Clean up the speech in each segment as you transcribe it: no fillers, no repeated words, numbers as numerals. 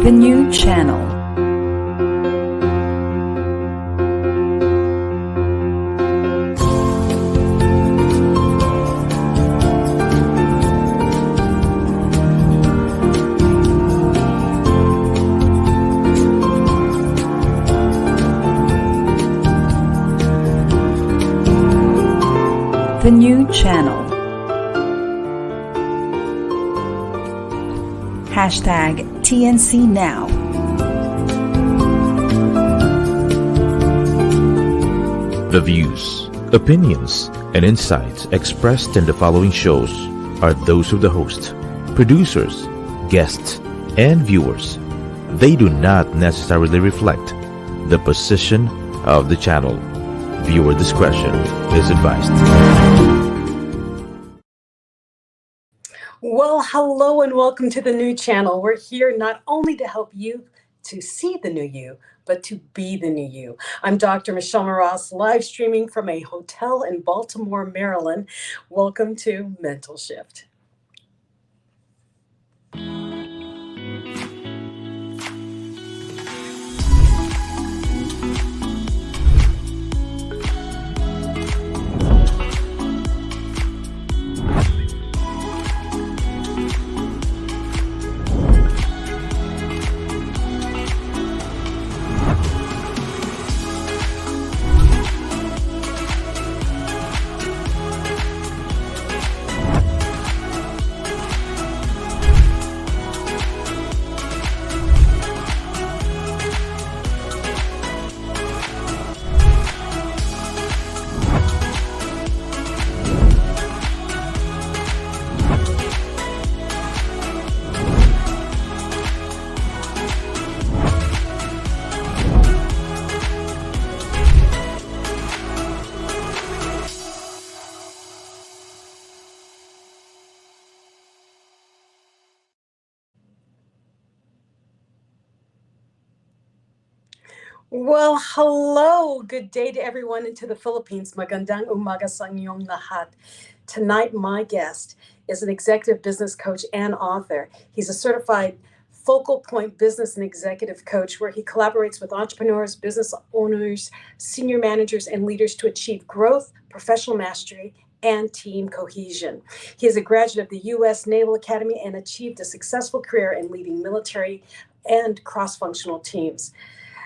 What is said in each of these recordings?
The new channel. The new channel. Hashtag TNC Now. The views, opinions, and insights expressed in the following shows are those of the host, producers, guests, and viewers. They do not necessarily reflect the position of the channel. Viewer discretion is advised. Well, hello and welcome to the new channel. We're here not only to help you to see the new you, but to be the new you. I'm Dr. Michelle Mras, live streaming from a hotel in Baltimore, Maryland. Welcome to Mental Shift. Well, hello. Good day to everyone into the Philippines. Magandang umaga sa inyong lahat. Tonight, my guest is an executive business coach and author. He's a certified focal point business and executive coach where he collaborates with entrepreneurs, business owners, senior managers, and leaders to achieve growth, professional mastery, and team cohesion. He is a graduate of the U.S. Naval Academy and achieved a successful career in leading military and cross-functional teams.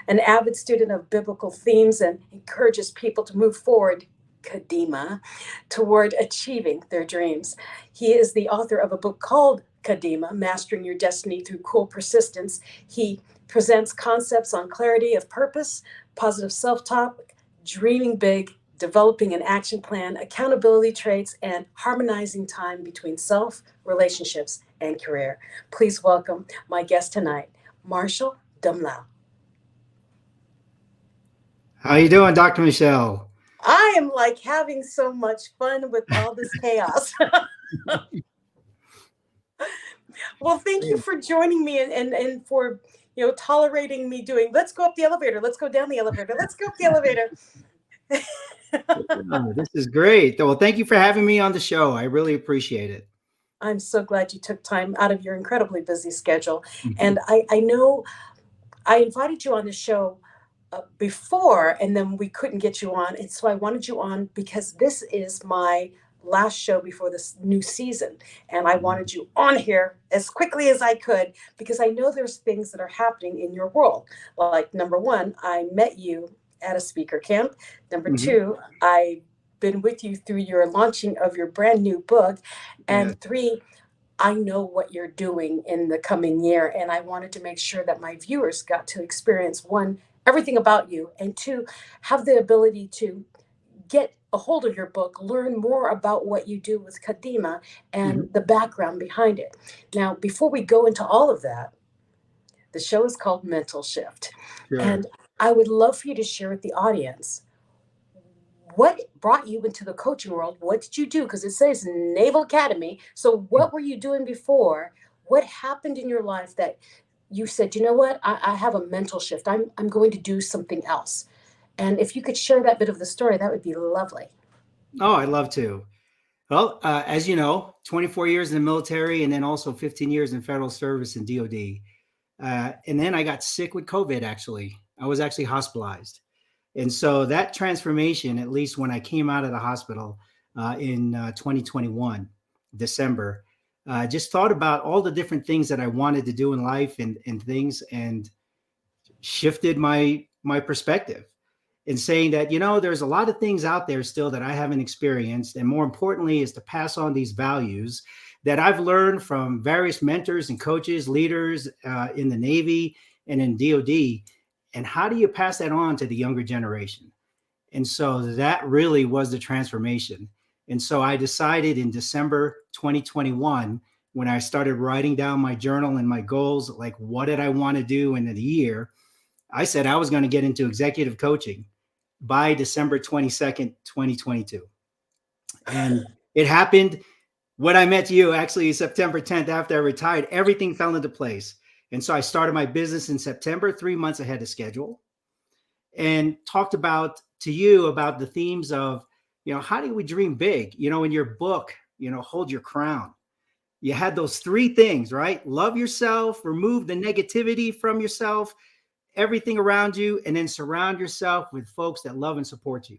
An avid student of biblical themes and encourages people to move forward, Kadima, toward achieving their dreams. He is the author of a book called Kadima, Mastering Your Destiny Through Cool Persistence. He presents concepts on clarity of purpose, positive self-talk, dreaming big, developing an action plan, accountability traits, and harmonizing time between self, relationships, and career. Please welcome my guest tonight, Marcial Dumlao. How you doing, Dr. Michelle? I am like having so much fun with all this chaos. Well, thank you for joining me and for tolerating me doing, let's go up the elevator, let's go down the elevator, let's go up the elevator. This is great. Well, thank you for having me on the show. I really appreciate it. I'm so glad you took time out of your incredibly busy schedule. And I know I invited you on the show before, and then we couldn't get you on. And so I wanted you on because this is my last show before this new season. And I wanted you on here as quickly as I could because I know there's things that are happening in your world. Like, number one, I met you at a speaker camp. Number two, I've been with you through your launching of your brand new book. And three, I know what you're doing in the coming year. And I wanted to make sure that my viewers got to experience, one, everything about you, and two, have the ability to get a hold of your book, learn more about what you do with Kadima and the background behind it. Now, before we go into all of that, the show is called Mental Shift. Sure. And I would love for you to share with the audience what brought you into the coaching world. What did you do? Because it says Naval Academy. So what were you doing before? What happened in your life that you said, you know what, I have a mental shift. I'm going to do something else. And if you could share that bit of the story, that would be lovely. Oh, I'd love to. Well, as you know, 24 years in the military and then also 15 years in federal service in DOD. And then I got sick with COVID, actually. I was actually hospitalized. And so that transformation, at least when I came out of the hospital in 2021, December, just thought about all the different things that I wanted to do in life and things, and shifted my perspective in saying that, there's a lot of things out there still that I haven't experienced. And more importantly, is to pass on these values that I've learned from various mentors and coaches, leaders in the Navy and in DOD. And how do you pass that on to the younger generation? And so that really was the transformation. And so I decided in December 2021, when I started writing down my journal and my goals, like what did I want to do in the year? I said I was going to get into executive coaching by December 22nd, 2022. And it happened when I met you, actually September 10th, after I retired. Everything fell into place. And so I started my business in September, 3 months ahead of schedule, and talked about to you about the themes of, how do we dream big? In your book, Hold Your Crown, you had those three things, right? Love yourself, remove the negativity from yourself, everything around you, and then surround yourself with folks that love and support you.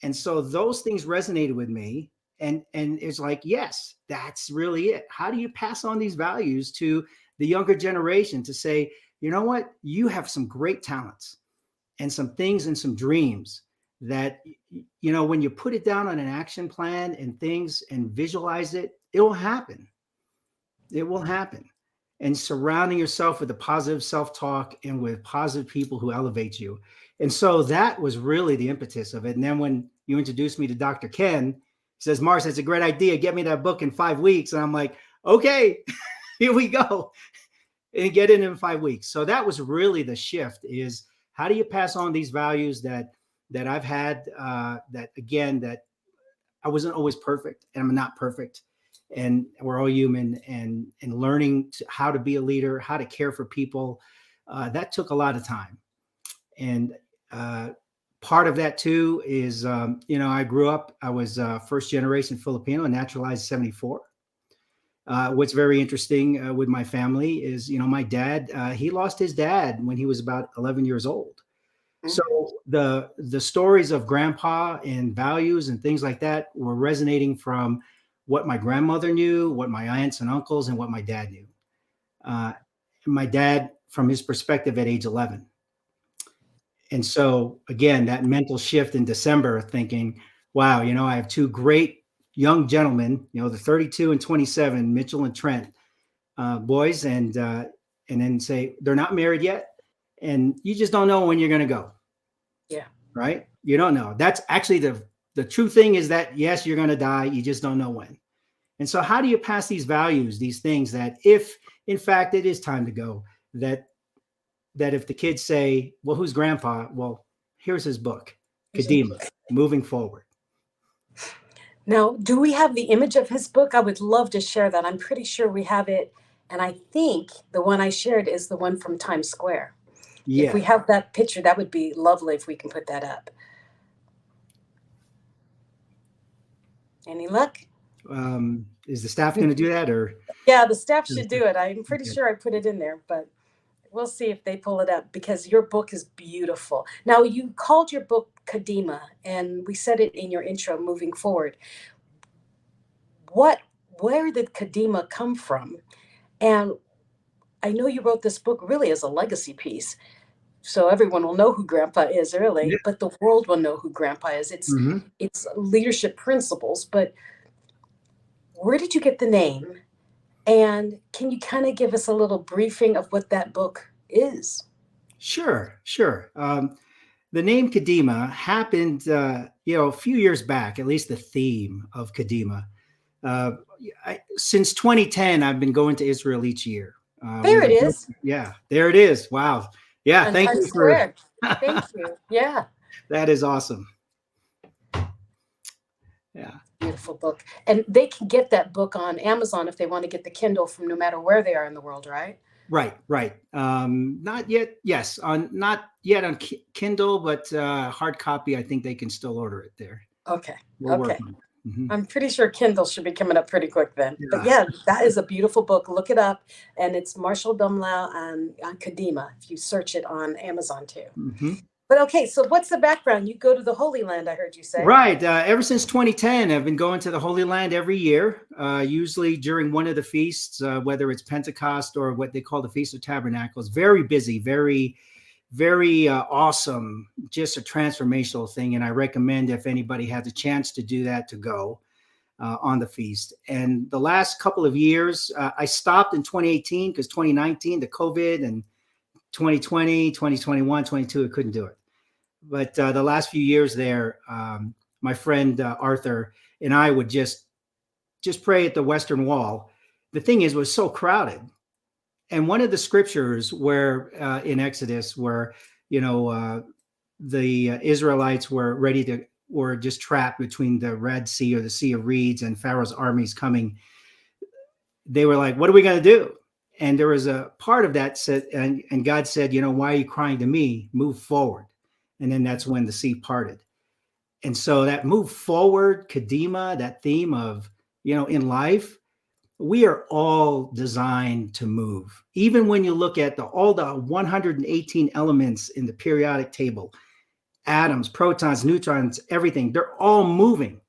And so those things resonated with me. And it's like, yes, that's really it. How do you pass on these values to the younger generation to say, you know what, you have some great talents and some things and some dreams that, when you put it down on an action plan and things and visualize it, it will happen. It will happen. And surrounding yourself with a positive self-talk and with positive people who elevate you. And so that was really the impetus of it. And then when you introduced me to Dr. Ken, he says, Mars, that's a great idea. Get me that book in 5 weeks. And I'm like, okay, here we go. And get it in 5 weeks. So that was really the shift, is how do you pass on these values that I've had, that I wasn't always perfect, and I'm not perfect. And we're all human, and learning how to be a leader, how to care for people. That took a lot of time. And part of that too is, I grew up, I was first generation Filipino, naturalized 74. What's very interesting with my family is, my dad, he lost his dad when he was about 11 years old. So the stories of grandpa and values and things like that were resonating from what my grandmother knew, what my aunts and uncles, and what my dad knew. My dad, from his perspective, at age 11. And so again, that mental shift in December, thinking, wow, I have two great young gentlemen, the 32 and 27, Mitchell and Trent, boys, and then say they're not married yet, and you just don't know when you're going to go. Yeah. Right. You don't know. That's actually the true thing, is that yes, you're going to die. You just don't know when. And so how do you pass these values, these things that if in fact it is time to go, that if the kids say, well, who's grandpa? Well, here's his book, Kadima, Moving Forward. Now, do we have the image of his book? I would love to share that. I'm pretty sure we have it. And I think the one I shared is the one from Times Square. Yeah. If we have that picture, that would be lovely if we can put that up. Any luck? Is the staff going to do that, or? Yeah, the staff should do it. I'm pretty sure I put it in there, but we'll see if they pull it up, because your book is beautiful. Now, you called your book Kadima, and we said it in your intro, Moving Forward. Where did Kadima come from? And I know you wrote this book really as a legacy piece, so everyone will know who Grandpa is, really, but the world will know who Grandpa is. It's leadership principles, but where did you get the name? And can you kind of give us a little briefing of what that book is? Sure. The name Kadima happened, a few years back, at least the theme of Kadima. Since 2010, I've been going to Israel each year. There it is. Yeah, there it is. Wow. Yeah, And thank you for. Thank you. Yeah. That is awesome. Yeah. Beautiful book. And they can get that book on Amazon if they want to get the Kindle from no matter where they are in the world, right? Right. Not yet. Yes, not yet on Kindle, but hard copy. I think they can still order it there. Okay. We'll work on it. Mhm. I'm pretty sure Kindle should be coming up pretty quick then. But Yeah. yeah, that is a beautiful book. Look it up. And it's Marcial Dumlao and Kadima, if you search it on Amazon too. Mhm. But okay, so what's the background? You go to the Holy Land, I heard you say. Right. Ever since 2010, I've been going to the Holy Land every year, usually during one of the feasts, whether it's Pentecost or what they call the Feast of Tabernacles. Very busy, very awesome, just a transformational thing. And I recommend if anybody has a chance to do that, to go on the feast. And the last couple of years, I stopped in 2018 because 2019, the COVID, and 2020, 2021, 22, I couldn't do it. But the last few years there, my friend Arthur and I would just pray at the Western Wall. The thing is, it was so crowded. And one of the scriptures where in Exodus, where the Israelites were just trapped between the Red Sea, or the Sea of Reeds, and Pharaoh's armies coming. They were like, "What are we going to do?" And there was a part of that said, and God said, "Why are you crying to me? Move forward." And then that's when the sea parted. And so that move forward, Kadima, that theme of, in life, we are all designed to move. Even when you look at all the 118 elements in the periodic table, atoms, protons, neutrons, everything, they're all moving.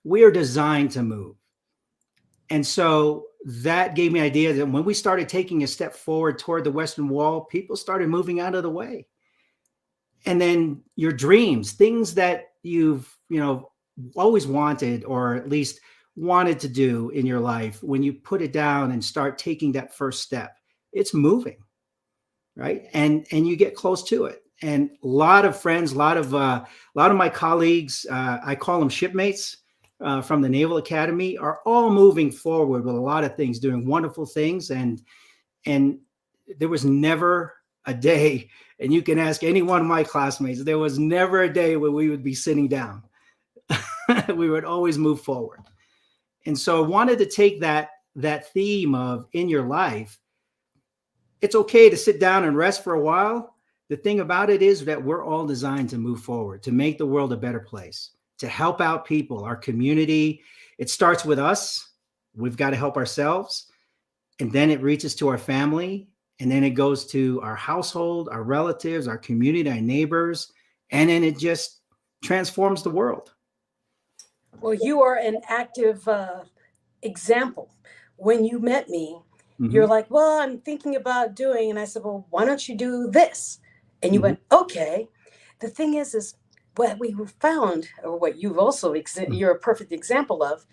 We are designed to move. And so that gave me an idea that when we started taking a step forward toward the Western Wall, people started moving out of the way. And then your dreams, things that you've, always wanted, or at least wanted to do in your life, when you put it down and start taking that first step, it's moving, right? And you get close to it. And a lot of friends, a lot of my colleagues, I call them shipmates from the Naval Academy, are all moving forward with a lot of things, doing wonderful things. And there was never a day, and you can ask any one of my classmates, there was never a day where we would be sitting down. We would always move forward. And so I wanted to take that theme of, in your life, it's okay to sit down and rest for a while. The thing about it is that we're all designed to move forward, to make the world a better place, to help out people, our community. It starts with us. We've got to help ourselves. And then it reaches to our family. And then it goes to our household, our relatives, our community, our neighbors. And then it just transforms the world. Well, you are an active example. When you met me, you're like, well, I'm thinking about doing, and I said, well, why don't you do this? And you went, okay. The thing is what we found, or what you've also, you're a perfect example of,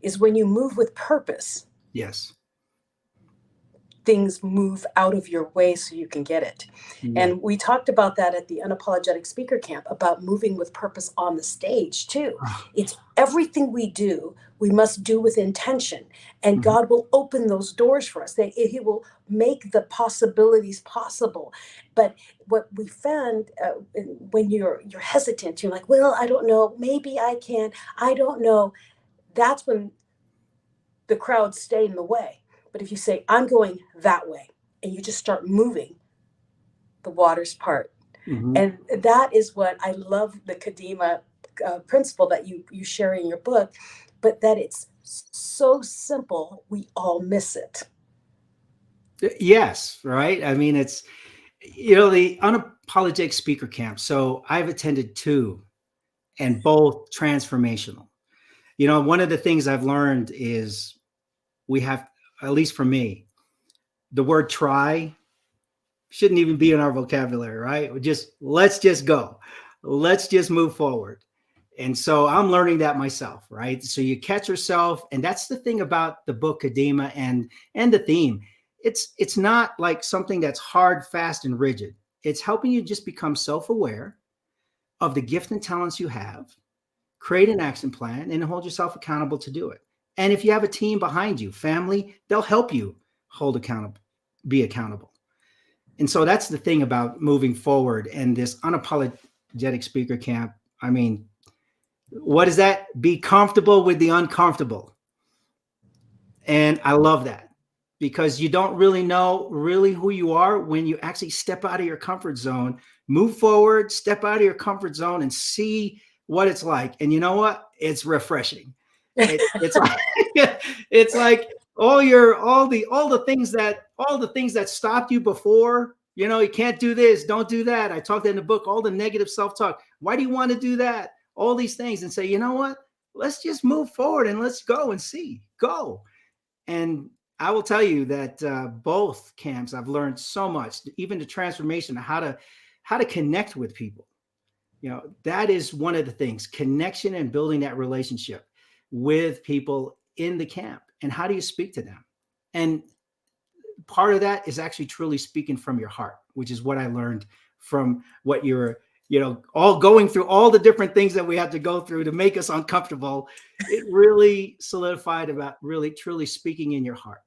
is when you move with purpose. Yes. Things move out of your way so you can get it. Yeah. And we talked about that at the Unapologetic Speaker Camp, about moving with purpose on the stage too. It's everything we do, we must do with intention. And God will open those doors for us. He will make the possibilities possible. But what we found, when you're hesitant, you're like, well, I don't know, maybe I can, I don't know. That's when the crowds stay in the way. But if you say, I'm going that way, and you just start moving, the waters part. And that is what I love, the Kadima principle that you share in your book, but that it's so simple, we all miss it. Yes, right. I mean, it's, the Unapologetic Speaker Camp. So I've attended 2, and both transformational. One of the things I've learned is we have, at least for me, the word try shouldn't even be in our vocabulary, right? Let's just go. Let's just move forward. And so I'm learning that myself, right? So you catch yourself. And that's the thing about the book Kadima and the theme. It's not like something that's hard, fast, and rigid. It's helping you just become self-aware of the gift and talents you have, create an action plan, and hold yourself accountable to do it. And if you have a team behind you, family, they'll help you be accountable. And so that's the thing about moving forward and this Unapologetic Speaker Camp. I mean, what is that? Be comfortable with the uncomfortable. And I love that, because you don't really know who you are when you actually step out of your comfort zone, move forward, step out of your comfort zone, and see what it's like. And you know what? It's refreshing. It's like it's like all the things that stopped you before. You can't do this, don't do that. I talked in the book, all the negative self-talk. Why do you want to do that? All these things, and say, you know what? Let's just move forward and let's go and see. Go. And I will tell you that both camps, I've learned so much, even the transformation of how to connect with people. That is one of the things, connection and building that relationship with people in the camp. And how do you speak to them? And part of that is actually truly speaking from your heart, which is what I learned from what you're, all going through all the different things that we have to go through to make us uncomfortable. It really solidified about really truly speaking in your heart.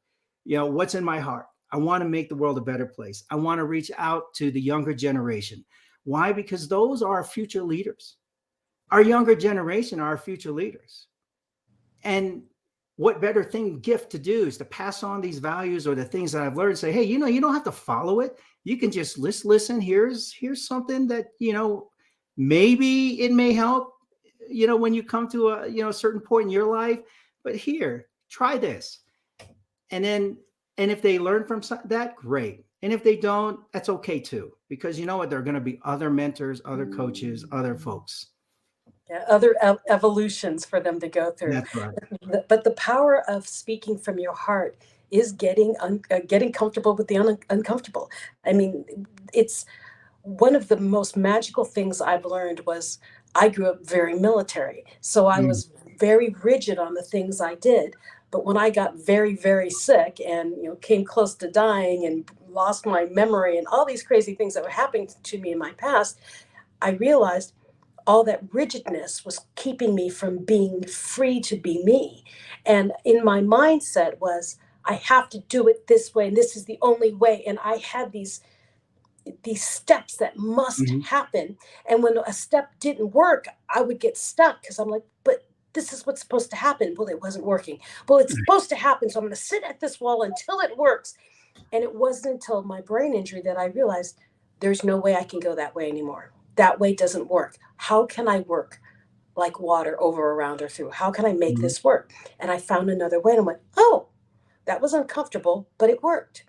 What's in my heart? I want to make the world a better place. I want to reach out to the younger generation. Why? Because those are our future leaders. Our younger generation are our future leaders. And what better gift to do is to pass on these values or the things that I've learned. Say, hey, you don't have to follow it. You can just listen. Here's something that, maybe it may help, when you come to a certain point in your life. But here, try this. And if they learn from that, great. And if they don't, that's okay too. Because you know what? There are going to be other mentors, other coaches, other folks. Yeah, other evolutions for them to go through. That's right. But the power of speaking from your heart is getting comfortable with the uncomfortable. I mean, it's one of the most magical things I've learned was I grew up very military. So I was very rigid on the things I did. But when I got very, very sick and came close to dying and lost my memory and all these crazy things that were happening to me in my past, I realized all that rigidness was keeping me from being free to be me. And in my mindset was, I have to do it this way, and this is the only way. And I had these steps that must happen. And when a step didn't work, I would get stuck because I'm like, but this is what's supposed to happen. Well, it wasn't working. Well, it's supposed to happen. So I'm going to sit at this wall until it works. And it wasn't until my brain injury that I realized there's no way I can go that way anymore. That way doesn't work. How can I work like water over, around, or through? How can I make this work? And I found another way and I went, oh, that was uncomfortable, but it worked.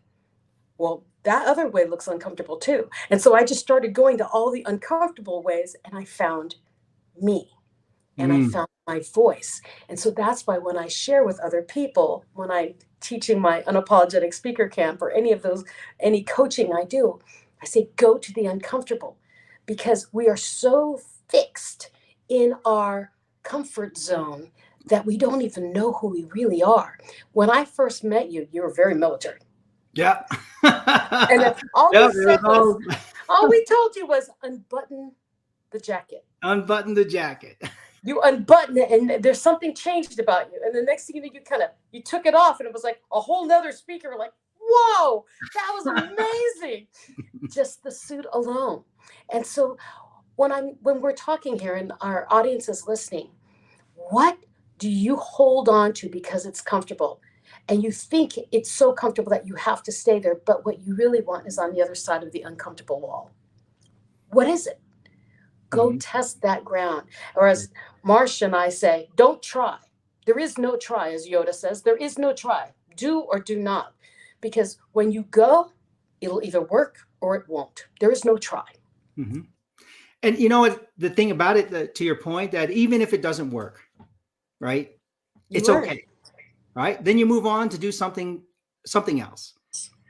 Well, that other way looks uncomfortable too. And so I just started going to all the uncomfortable ways and I found me and I found my voice. And so that's why when I share with other people, when I'm teaching my unapologetic speaker camp or any coaching I do, I say, go to the uncomfortable. Because we are so fixed in our comfort zone that we don't even know who we really are. When I first met you, you were very military. Yeah. And all we told you was unbutton the jacket. Unbutton the jacket. You unbutton it and there's something changed about you. And the next thing you know, you took it off and it was like a whole nother speaker, like, whoa, that was amazing. Just the suit alone. And so when we're talking here and our audience is listening, what do you hold on to because it's comfortable? And you think it's so comfortable that you have to stay there, but what you really want is on the other side of the uncomfortable wall. What is it? Go test that ground. Or as Marcia and I say, don't try. There is no try, as Yoda says. There is no try. Do or do not. Because when you go, it'll either work or it won't. There is no try. And you know what, the thing about it, to your point, that even if it doesn't work, right, it's okay, right? Then you move on to do something else.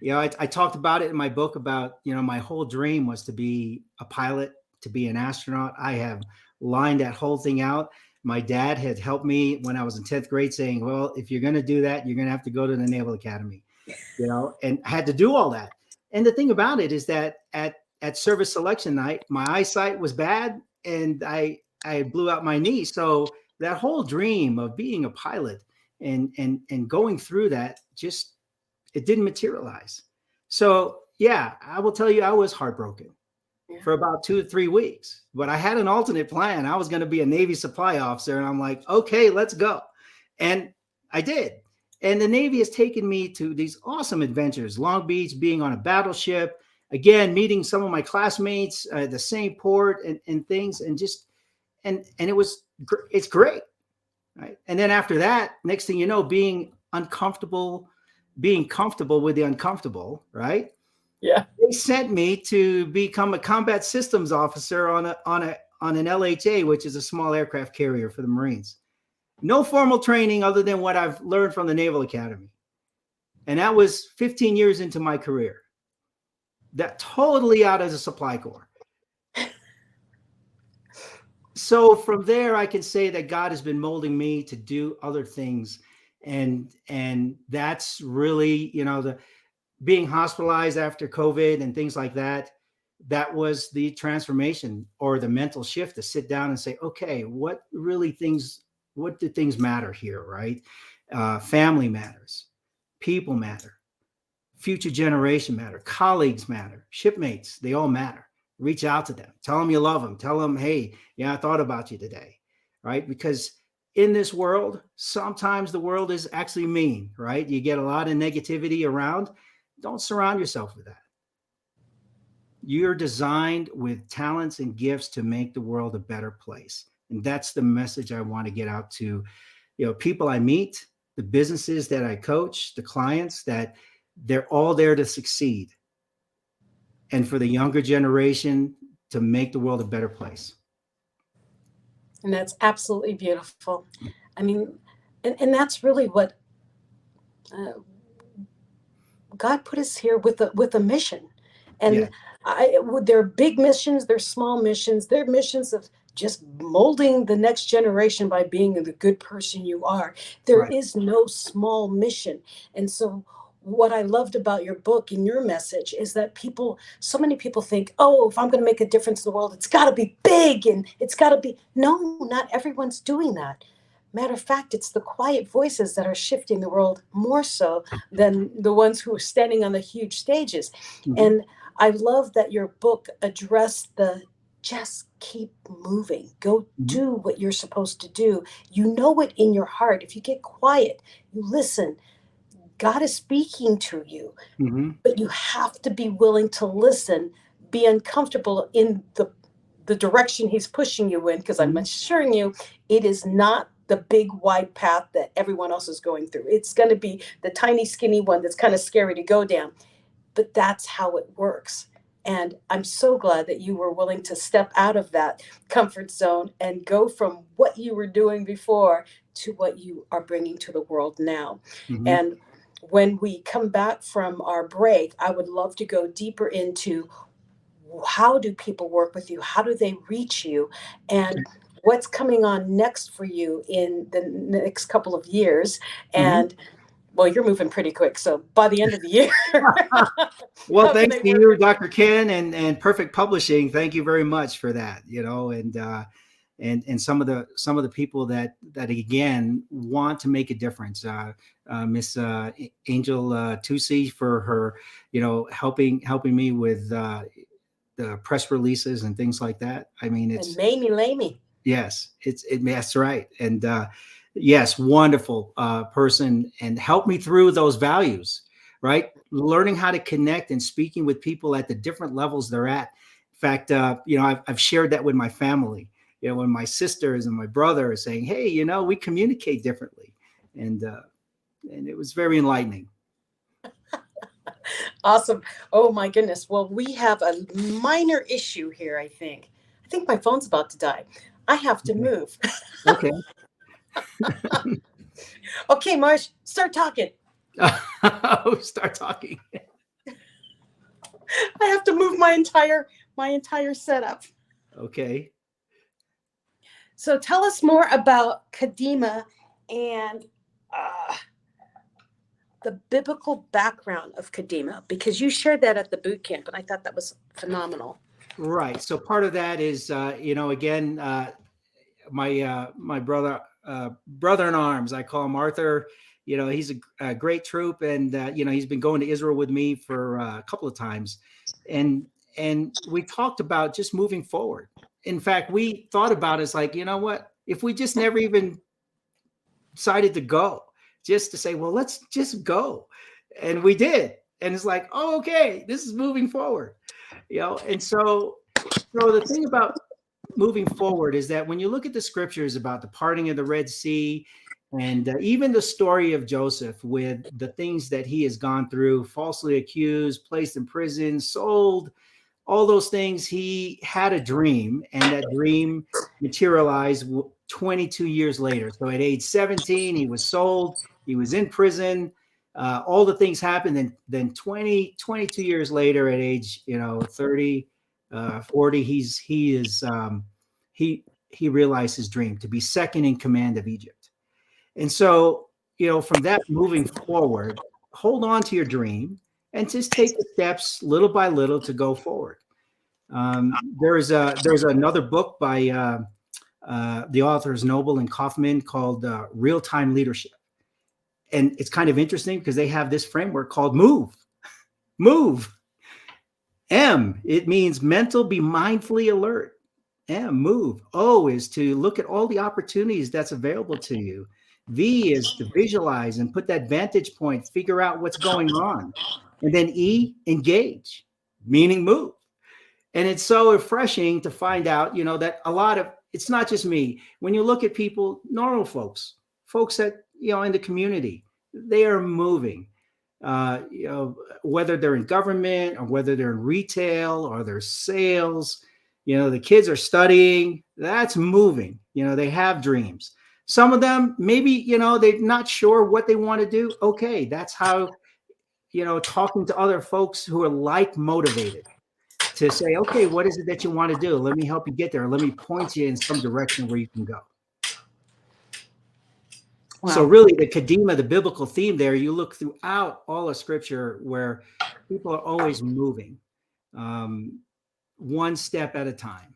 I talked about it in my book about, my whole dream was to be a pilot, to be an astronaut. I have lined that whole thing out. My dad had helped me when I was in 10th grade saying, well, if you're going to do that, you're going to have to go to the Naval Academy, and I had to do all that. And the thing about it is that at service selection night, my eyesight was bad and I blew out my knee. So that whole dream of being a pilot and going through that, it didn't materialize. So yeah, I will tell you, I was heartbroken for about 2 to 3 weeks, but I had an alternate plan. I was going to be a Navy supply officer and I'm like, okay, let's go. And I did. And the Navy has taken me to these awesome adventures, Long Beach, being on a battleship, again, meeting some of my classmates at the same port and things, it's great, right? And then after that, next thing you know, being comfortable with the uncomfortable, right? Yeah. They sent me to become a combat systems officer on an LHA, which is a small aircraft carrier for the Marines. No formal training other than what I've learned from the Naval Academy. And that was 15 years into my career. That totally out as a supply corps. So from there, I can say that God has been molding me to do other things. And that's really, the being hospitalized after COVID and things like that. That was the transformation or the mental shift to sit down and say, okay, what do things matter here, right? Family matters, people matter, future generation matter, colleagues matter, shipmates, they all matter. Reach out to them, tell them you love them, tell them, hey, yeah, I thought about you today, right? Because in this world, sometimes the world is actually mean, right? You get a lot of negativity around. Don't surround yourself with that. You're designed with talents and gifts to make the world a better place. And that's the message I want to get out to, people I meet, the businesses that I coach, the clients, that they're all there to succeed. And for the younger generation to make the world a better place. And that's absolutely beautiful. I mean, and that's really what God put us here with a mission. And Yeah. they're big missions, they're small missions, they're missions of just molding the next generation by being the good person you are. There Right. is no small mission. And so what I loved about your book and your message is that so many people think, oh, if I'm going to make a difference in the world, it's got to be big and it's got to be. No, not everyone's doing that. Matter of fact, it's the quiet voices that are shifting the world more so than the ones who are standing on the huge stages. Mhm. And I love that your book addressed just keep moving. Go do what you're supposed to do. You know it in your heart. If you get quiet, you listen, God is speaking to you, but you have to be willing to listen, be uncomfortable in the direction he's pushing you in, because I'm assuring you, it is not the big wide path that everyone else is going through. It's going to be the tiny skinny one that's kind of scary to go down, but that's how it works. And I'm so glad that you were willing to step out of that comfort zone and go from what you were doing before to what you are bringing to the world now. And when we come back from our break, I would love to go deeper into how do people work with you? How do they reach you? And what's coming on next for you in the next couple of years? And well, you're moving pretty quick. So by the end of the year. Well, thanks to you, Dr. Ken, and Perfect Publishing. Thank you very much for that. And some of the people that again want to make a difference. Miss Angel Tusi for her, helping me with the press releases and things like that. I mean, it's and Mamie Lamey. Yes, that's right. And yes, wonderful person, and helped me through those values, right? Learning how to connect and speaking with people at the different levels they're at. In fact, I've shared that with my family. When my sisters and my brother are saying, hey, we communicate differently. And it was very enlightening. Awesome. Oh my goodness. Well, we have a minor issue here, I think. I think my phone's about to die. I have to move. Okay. Okay, Marsh, start talking. Start talking. I have to move my entire setup. Okay. So tell us more about Kadima and the biblical background of Kadima, because you shared that at the boot camp, and I thought that was phenomenal. Right. So part of that is, again, my brother in arms, I call him Arthur. He's a great troop, and he's been going to Israel with me for a couple of times, and we talked about just moving forward. In fact, we thought about it as like, what if we just never even decided to go, just to say, well, let's just go, and we did, and it's like, oh, okay, this is moving forward, and so the thing about moving forward is that when you look at the scriptures about the parting of the Red Sea, and even the story of Joseph with the things that he has gone through, falsely accused, placed in prison, sold, all those things, he had a dream, and that dream materialized 22 years later. So at age 17, he was sold, he was in prison, all the things happened. And then 22 years later, at age 30, 40, he realized his dream to be second in command of Egypt. And so, from that moving forward, hold on to your dream and just take the steps little by little to go forward. There's another book by the authors Noble and Kaufman called Real-Time Leadership. And it's kind of interesting because they have this framework called MOVE. MOVE. M, it means mental, be mindfully alert. M, move. O is to look at all the opportunities that's available to you. V is to visualize and put that vantage point, figure out what's going on. And then E, engage, meaning move. And it's so refreshing to find out, that a lot of, it's not just me. When you look at people, normal folks that, in the community, they are moving, whether they're in government or whether they're in retail or they're sales, the kids are studying, that's moving, they have dreams. Some of them, maybe, they're not sure what they want to do. Okay. That's how, talking to other folks who are like motivated to say, okay, what is it that you want to do? Let me help you get there. Let me point you in some direction where you can go. Wow. So really the Kadima, the biblical theme there, you look throughout all of scripture where people are always moving, one step at a time.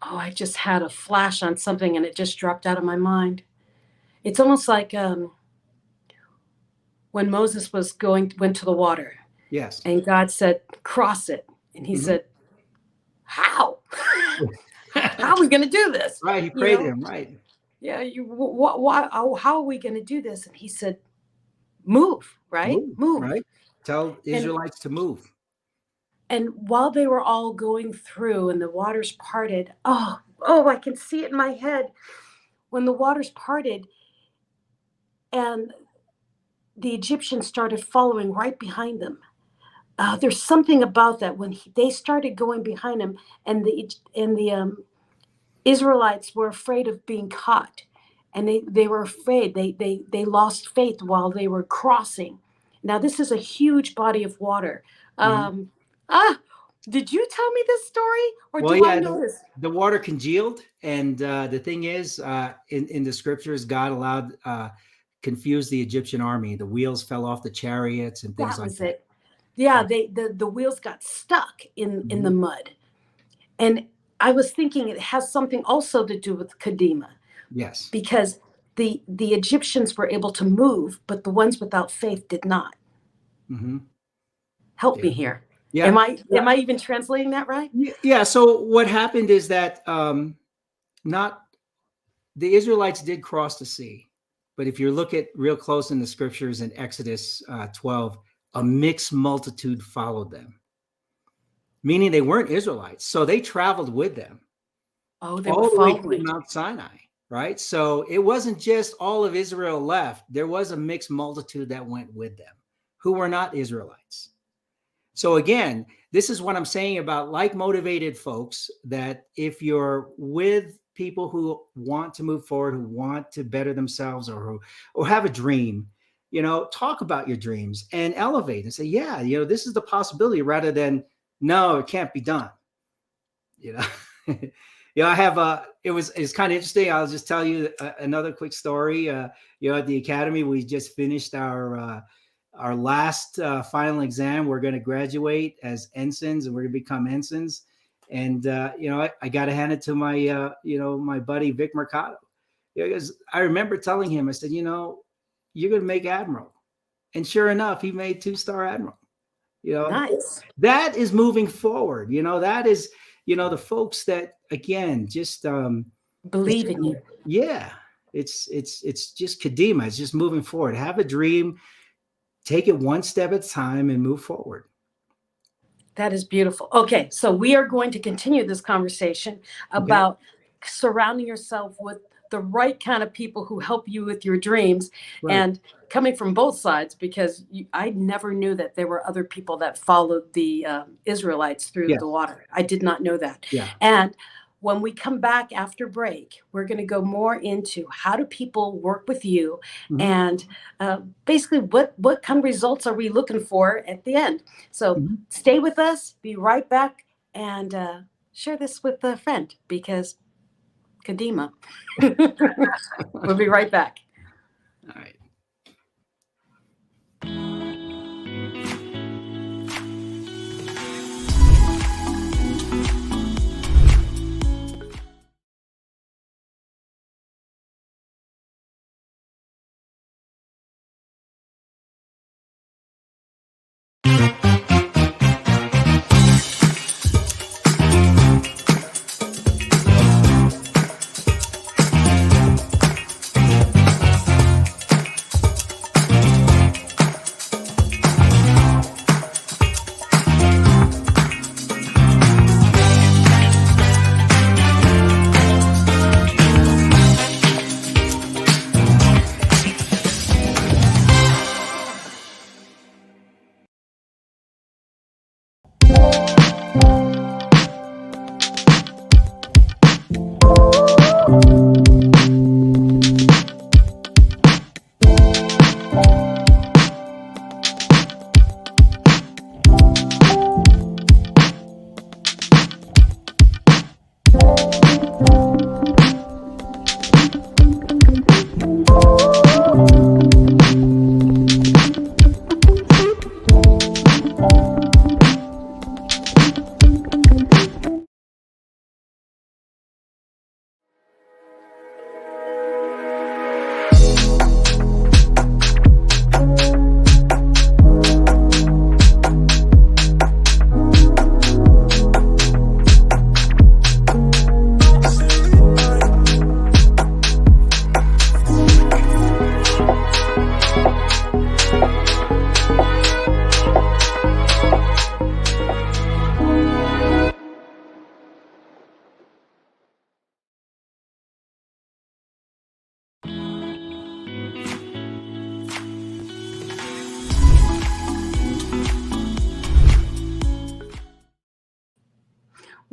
Oh, I just had a flash on something and it just dropped out of my mind. It's almost like when Moses went to the water. Yes. And God said, cross it. And he said, how? How are we going to do this? Right. He prayed to him. Right. Yeah. How are we going to do this? And he said, move, right? Move. Right. Tell Israelites to move. And while they were all going through and the waters parted, I can see it in my head. When the waters parted and the Egyptians started following right behind them. There's something about that when they started going behind him, and the Israelites were afraid of being caught, and they were afraid. They lost faith while they were crossing. Now this is a huge body of water. Did you tell me this story, or do I know this? The water congealed, and the thing is, in the scriptures, God allowed confused the Egyptian army. The wheels fell off the chariots and things like that. That was it. Yeah, the wheels got stuck in the mud. And I was thinking it has something also to do with Kadima. Yes. Because the Egyptians were able to move, but the ones without faith did not. Help me here. Yeah. Am I even translating that right? Yeah. So what happened is that the Israelites did cross the sea. But if you look at real close in the scriptures in Exodus 12, a mixed multitude followed them, meaning they weren't Israelites. So they traveled with them. Oh, they were following to Mount Sinai, right? So it wasn't just all of Israel left. There was a mixed multitude that went with them who were not Israelites. So again, this is what I'm saying about like motivated folks, that if you're with people who want to move forward, who want to better themselves or have a dream, talk about your dreams and elevate and say, yeah, this is the possibility, rather than, no, it can't be done. I have it's kind of interesting. I'll just tell you another quick story. At the Academy, we just finished our last final exam. We're going to graduate as ensigns, and we're going to become ensigns. And, I got to hand it to my, my buddy, Vic Mercado, because I remember telling him, I said, you're going to make admiral. And sure enough, he made 2-star admiral. Nice. That is moving forward. That is, the folks that, again, just believe in you. Yeah. It's just Kadima. It's just moving forward. Have a dream, take it one step at a time and move forward. That is beautiful. Okay, so we are going to continue this conversation Okay. about surrounding yourself with the right kind of people who help you with your dreams, Right. and coming from both sides, because I never knew that there were other people that followed the Israelites through the Yes. water. I did not know that. Yeah. And when we come back after break, we're going to go more into how do people work with you, Mhm. and basically what kind of results are we looking for at the end. So Mhm. stay with us, be right back, and share this with a friend, because Kadima. We'll be right back. All right.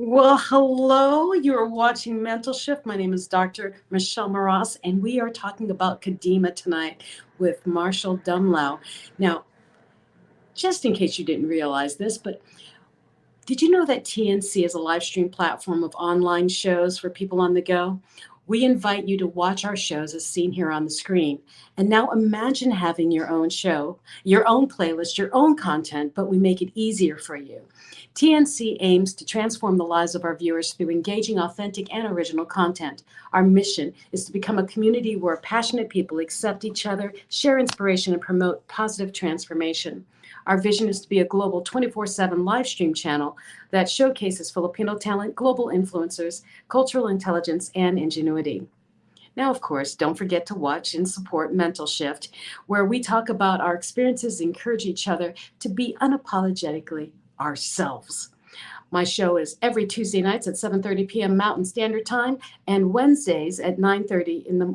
Well, hello. You're watching Mental Shift. My name is Dr. Michelle Mras, and we are talking about Kadima tonight with Marcial Dumlao. Now, just in case you didn't realize this, but did you know that TNC is a live stream platform of online shows for people on the go? We invite you to watch our shows as seen here on the screen. And now imagine having your own show, your own playlist, your own content, but we make it easier for you. TNC aims to transform the lives of our viewers through engaging, authentic, and original content. Our mission is to become a community where passionate people accept each other, share inspiration, and promote positive transformation. Our vision is to be a global 24/7 live stream channel that showcases Filipino talent, global influencers, cultural intelligence, and ingenuity. Now, of course, don't forget to watch and support Mental Shift, where we talk about our experiences and encourage each other to be unapologetically ourselves. My show is every Tuesday nights at 7:30 p.m. Mountain Standard Time, and Wednesdays at 10:30 in the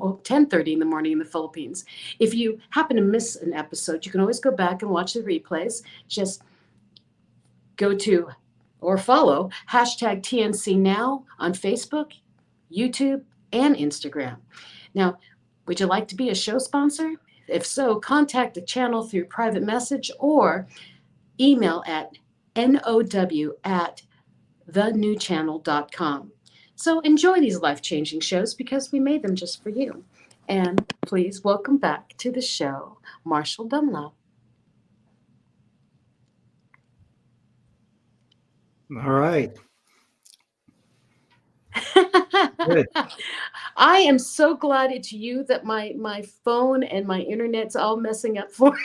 morning in the Philippines. If you happen to miss an episode, you can always go back and watch the replays. Just go to or follow hashtag TNC Now on Facebook, YouTube, and Instagram. Now, would you like to be a show sponsor? If so, contact the channel through private message or email at now@thenewchannel.com. So enjoy these life-changing shows because we made them just for you. And please welcome back to the show, Marcial Dumlao. All right. Good. I am so glad it's you that my phone and my internet's all messing up for.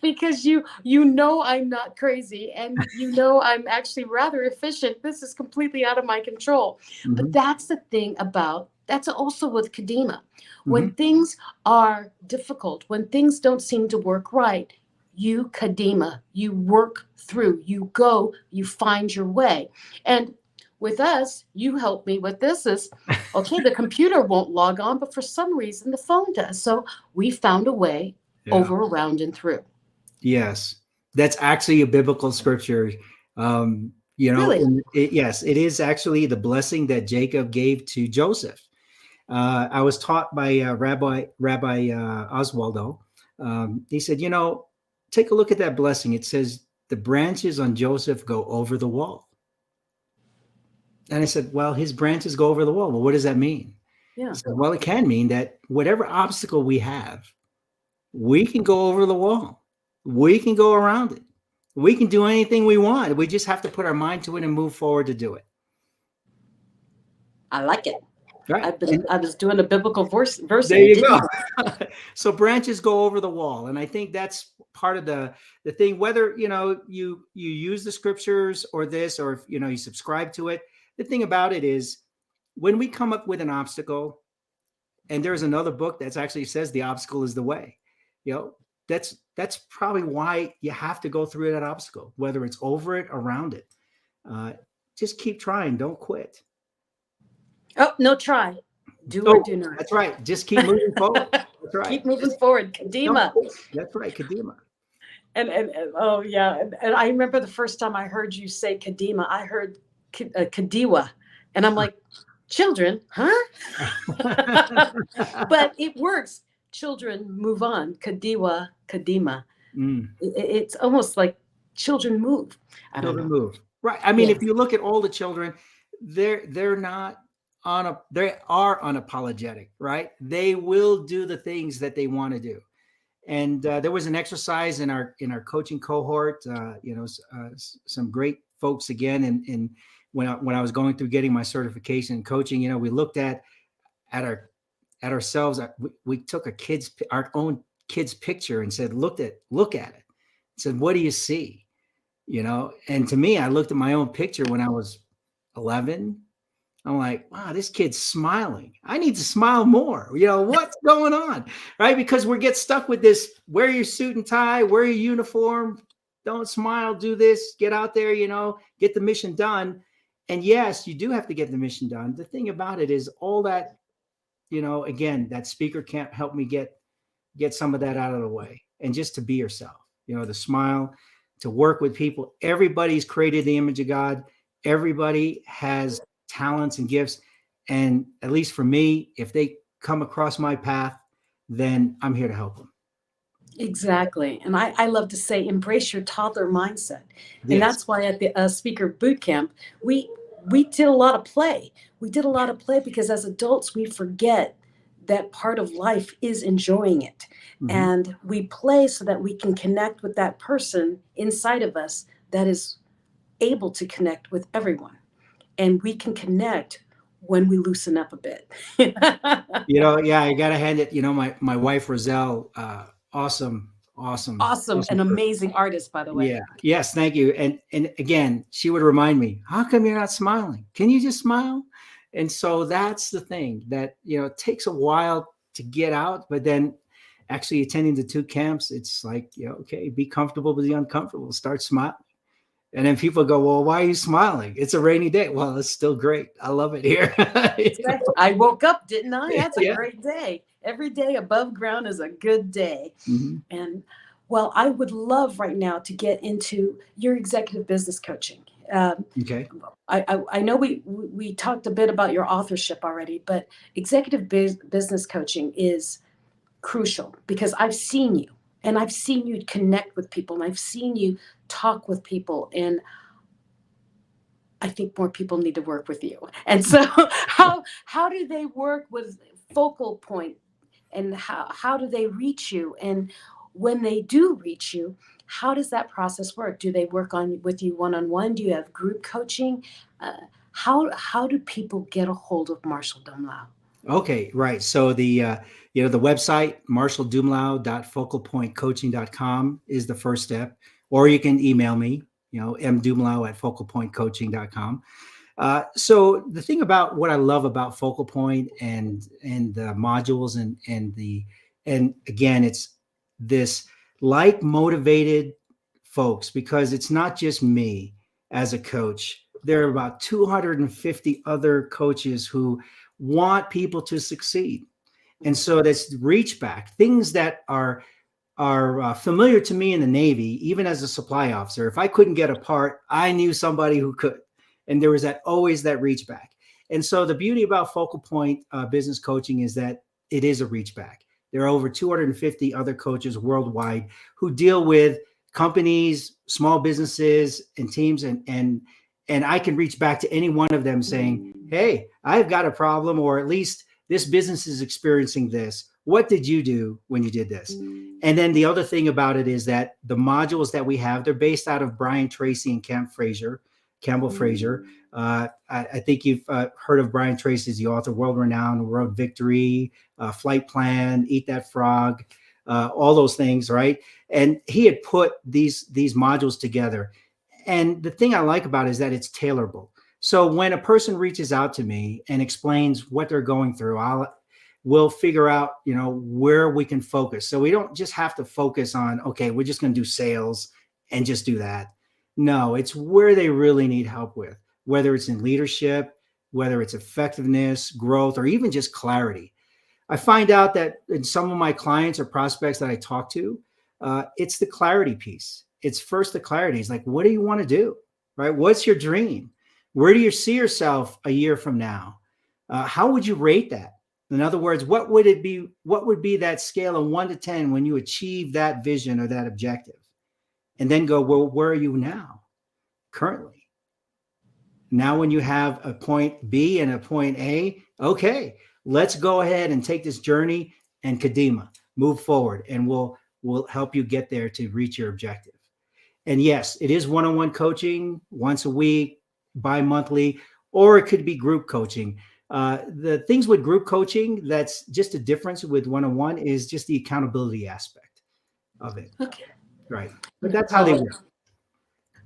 Because you know I'm not crazy, and you know I'm actually rather efficient. This is completely out of my control. But Mhm. that's the thing about that's also with Kadima. When Mhm. things are difficult, when things don't seem to work right, you Kadima, you work through, you go, you find your way. And with us, you help me with this is, okay, the computer won't log on, but for some reason the phone does. So we found a way Yeah. over, around, and through. Yes, that's actually a biblical scripture. Really? Yes, it is actually the blessing that Jacob gave to Joseph. I was taught by Rabbi Oswaldo. He said, take a look at that blessing. It says the branches on Joseph go over the wall. And I said, well, his branches go over the wall. Well, what does that mean? Yeah. He said, well, it can mean that whatever obstacle we have, we can go over the wall. We can go around it. We can do anything we want. We just have to put our mind to it and move forward to do it. I like it. Right. I was doing a biblical verse. There you go. So branches go over the wall. And I think that's part of the thing, whether, you use the scriptures or this, or if, you subscribe to it. The thing about it is when we come up with an obstacle, and there's another book that actually says the obstacle is the way, that's probably why you have to go through that obstacle, whether it's over it, around it. Just keep trying. Don't quit. Oh, no, try. Do or do not. That's right. Just keep moving forward. That's right. Keep moving forward. Kadima. That's right. Kadima. And oh, yeah. And I remember the first time I heard you say Kadima, I heard Kadiwa. And I'm like, children, huh? But it works. Children move on. Kadiwa, Kadima. It's almost like children move. I don't know. Move. Right. I mean, if you look at all the children, they're not they are unapologetic, right? They will do the things that they want to do. And there was an exercise in our coaching cohort, some great folks again. And when I was going through getting my certification in coaching, we looked at ourselves. We took our own kid's picture and said, look at it. Said, what do you see? And to me, I looked at my own picture when I was 11. I'm like, wow, this kid's smiling. I need to smile more. What's going on? Right? Because we get stuck with this, wear your suit and tie, wear your uniform, don't smile, do this, get out there, get the mission done. And yes, you do have to get the mission done. The thing about it is all that, again, that speaker can't help me get some of that out of the way. And just to be yourself, the smile, to work with people. Everybody's created the image of God. Everybody has talents and gifts. And at least for me, if they come across my path, then I'm here to help them. Exactly. And I love to say, embrace your toddler mindset. And Yes. that's why at the speaker boot camp, we did a lot of play. We did a lot of play because as adults, we forget that part of life is enjoying it. Mhm. And we play so that we can connect with that person inside of us that is able to connect with everyone. And we can connect when we loosen up a bit. Yeah, I gotta hand it. My wife Roselle, awesome, An amazing artist, by the way. Yeah. Yes, thank you. And again, she would remind me, how come you're not smiling? Can you just smile? And so that's the thing that it takes a while to get out, but then actually attending the 2 camps, it's like, okay, be comfortable with the uncomfortable, start smiling. And then people go, well, why are you smiling? It's a rainy day. Well, it's still great. I love it here. Exactly. I woke up, didn't I? That's a Yeah. great day. Every day above ground is a good day. Mm-hmm. And well, I would love right now to get into your executive business coaching. Okay. I know we talked a bit about your authorship already, but executive business coaching is crucial because I've seen you. And I've seen you connect with people, and I've seen you talk with people, and I think more people need to work with you. And so how do they work with Focal Point, and how do they reach you? And when they do reach you, how does that process work? Do they work with you one-on-one? Do you have group coaching? How do people get a hold of Marcial Dumlao? Okay, right. So the website, marcialdumlao.focalpointcoaching.com is the first step, or you can email me, mdumlao@focalpointcoaching.com. So the thing about what I love about Focal Point and the modules and again, it's this like motivated folks, because it's not just me as a coach. There are about 250 other coaches who want people to succeed. And so that's reach back, things that are familiar to me in the Navy, even as a supply officer. If I couldn't get a part, I knew somebody who could. And there was always that reach back. And so the beauty about Focal Point business coaching is that it is a reach back. There are over 250 other coaches worldwide who deal with companies, small businesses, and teams, and I can reach back to any one of them saying, "Hey, I've got a problem, or at least this business is experiencing this. What did you do when you did this?" And then the other thing about it is that the modules that we have, they're based out of Brian Tracy and Campbell Fraser. I think you've heard of Brian Tracy, the author, world-renowned, Road Victory, Flight Plan, Eat That Frog, all those things, right? And he had put these modules together. And the thing I like about it is that it's tailorable. So when a person reaches out to me and explains what they're going through, we'll figure out, where we can focus. So we don't just have to focus on, okay, we're just going to do sales and just do that. No, it's where they really need help with, whether it's in leadership, whether it's effectiveness, growth, or even just clarity. I find out that in some of my clients or prospects that I talk to, it's the clarity piece. It's first the clarity. It's like, what do you want to do, right? What's your dream? Where do you see yourself a year from now? How would you rate that? In other words, what would it be? What would be that scale of 1 to 10 when you achieve that vision or that objective? And then go, well, where are you now, currently? Now, when you have a point B and a point A, okay, let's go ahead and take this journey and Kadima, move forward, and we'll help you get there to reach your objective. And yes, it is one-on-one coaching once a week, bi-monthly, or it could be group coaching. The things with group coaching, that's just a difference with one-on-one, is just the accountability aspect of it. Okay. Right. But that's how they work.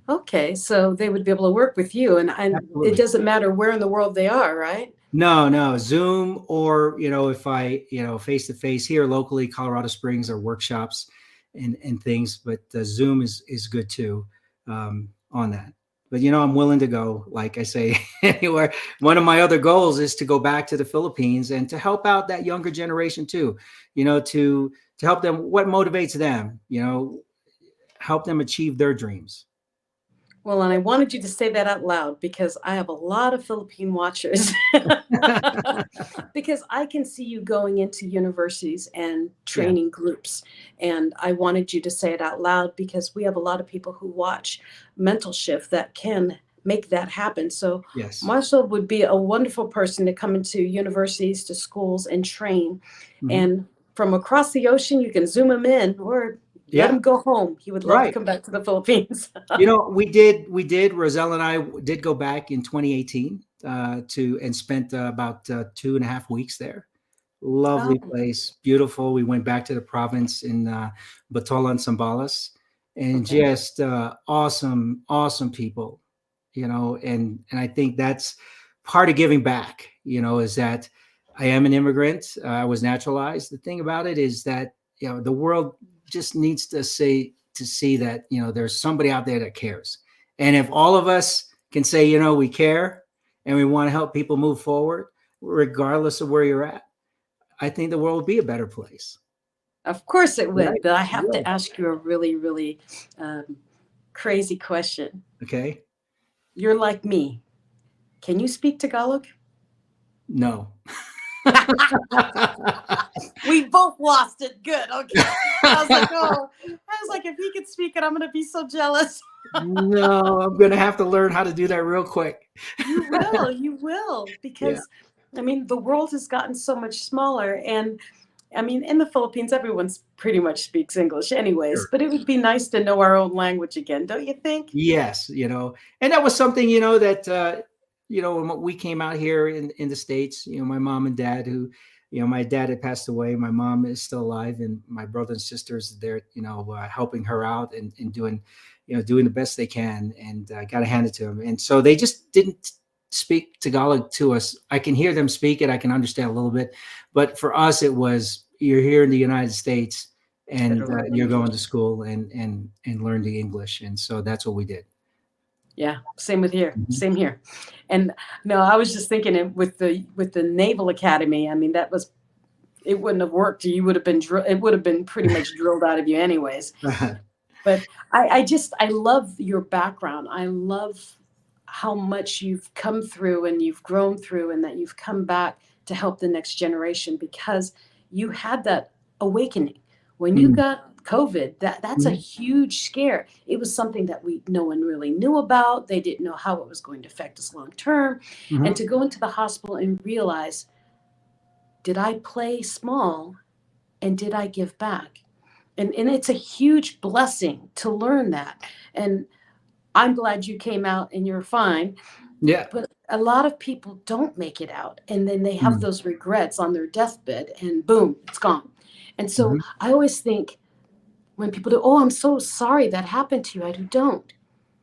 Okay. So they would be able to work with you, and Absolutely. it doesn't matter where in the world they are, right? No, Zoom, or, if I, face-to-face here locally, Colorado Springs, or workshops and things, but Zoom is good too on that. But, I'm willing to go, like I say, anywhere. One of my other goals is to go back to the Philippines and to help out that younger generation too, to help them, what motivates them, help them achieve their dreams. Well, and I wanted you to say that out loud because I have a lot of Philippine watchers. Because I can see you going into universities and training groups. And I wanted you to say it out loud because we have a lot of people who watch Mental Shift that can make that happen. So Yes. Marcial would be a wonderful person to come into universities, to schools, and train. Mhm. And from across the ocean, you can Zoom him in or let him go home. He would love to Right. come back to the Philippines. We did. Roselle and I did go back in 2018 and spent about 2.5 weeks there. Lovely place, beautiful. We went back to the province in Batolan, Zambales, and just awesome people, and I think that's part of giving back, is that I am an immigrant. I was naturalized. The thing about it is that, the world just needs to see that, there's somebody out there that cares. And if all of us can say, we care and we want to help people move forward, regardless of where you're at, I think the world will be a better place. Of course it would, Right. but I have to ask you a really, really crazy question. Okay. You're like me. Can you speak Tagalog? No. We both lost it. Good. Okay. I was like, if he could speak it, I'm going to be so jealous. No, I'm going to have to learn how to do that real quick. You will, because the world has gotten so much smaller, and in the Philippines, everyone pretty much speaks English anyways, Sure. but it would be nice to know our own language again, don't you think? Yes, and that was something, that, when we came out here in the States, my mom and dad, who, my dad had passed away, my mom is still alive, and my brother and sisters, they're, helping her out and doing the best they can, and got to hand it to them. And so they just didn't speak Tagalog to us. I can hear them speak it. I can understand a little bit, but for us, it was, you're here in the United States. and Literally. you're going to school and learn the English. And so that's what we did. Yeah, same with here. Mhm. Same here. And no, I was just thinking with the Naval Academy. I mean, it wouldn't have worked. You would have been it would have been pretty much drilled out of you anyways. But I love your background. I love how much you've come through and you've grown through, and that you've come back to help the next generation, because you had that awakening when you Mm. got COVID. That's a Mhm. huge scare. It was something that no one really knew about. They didn't know how it was going to affect us long term. And Mhm. to go into the hospital and realize, did I play small and did I give back? And it's a huge blessing to learn that. And I'm glad you came out and you're fine. Yeah. But a lot of people don't make it out. And then they have Mm. those regrets on their deathbed, and boom, it's gone. And so Mhm. I always think, when people do, oh, I'm so sorry that happened to you, I don't.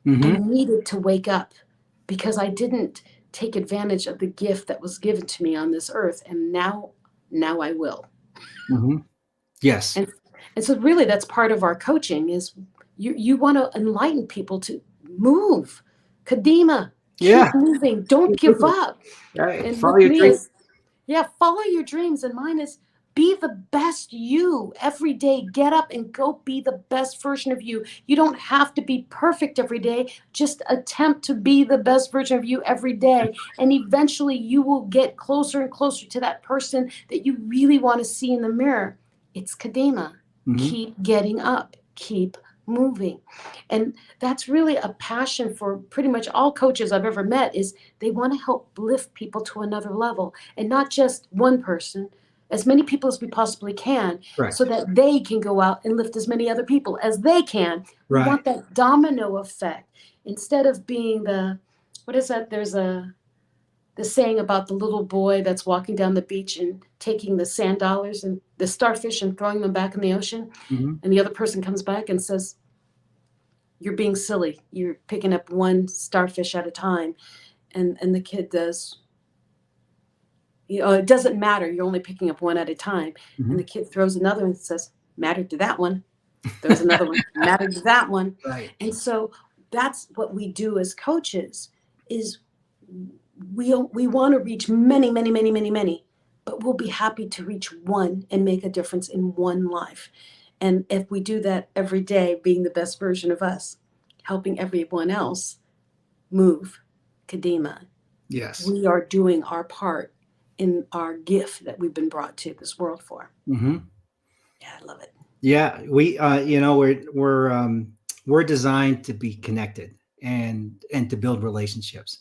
I Mhm. needed to wake up because I didn't take advantage of the gift that was given to me on this earth. And now I will. Mhm. Yes. And and so really that's part of our coaching is you want to enlighten people to move. Kadima, Yeah. keep moving, don't give up. Right. And Follow with your me dream. is, yeah, follow your dreams. And mine is, be the best you every day. Get up and go be the best version of you. You don't have to be perfect every day. Just attempt to be the best version of you every day. And eventually you will get closer and closer to that person that you really want to see in the mirror. It's Kadima. Mhm. Keep getting up. Keep moving. And that's really a passion for pretty much all coaches I've ever met, is they want to help lift people to another level, and not just one person, as many people as we possibly can, so Correct. that they can go out and lift as many other people as they can. We Right. want that domino effect, instead of being what is that? There's the saying about the little boy that's walking down the beach and taking the sand dollars and the starfish and throwing them back in the ocean. Mhm. And the other person comes back and says, you're being silly. You're picking up one starfish at a time. And the kid does, it doesn't matter. You're only picking up one at a time. And Mhm. the kid throws another and says, mattered to that one. Throws another one, mattered to that one. Right. And so that's what we do as coaches, is we want to reach many, many, many, many, many, but we'll be happy to reach one and make a difference in one life. And if we do that every day, being the best version of us, helping everyone else move, Kadima, Yes. we are doing our part in our gift that we've been brought to this world for. Mhm. Yeah, I love it. Yeah, we we're designed to be connected and to build relationships.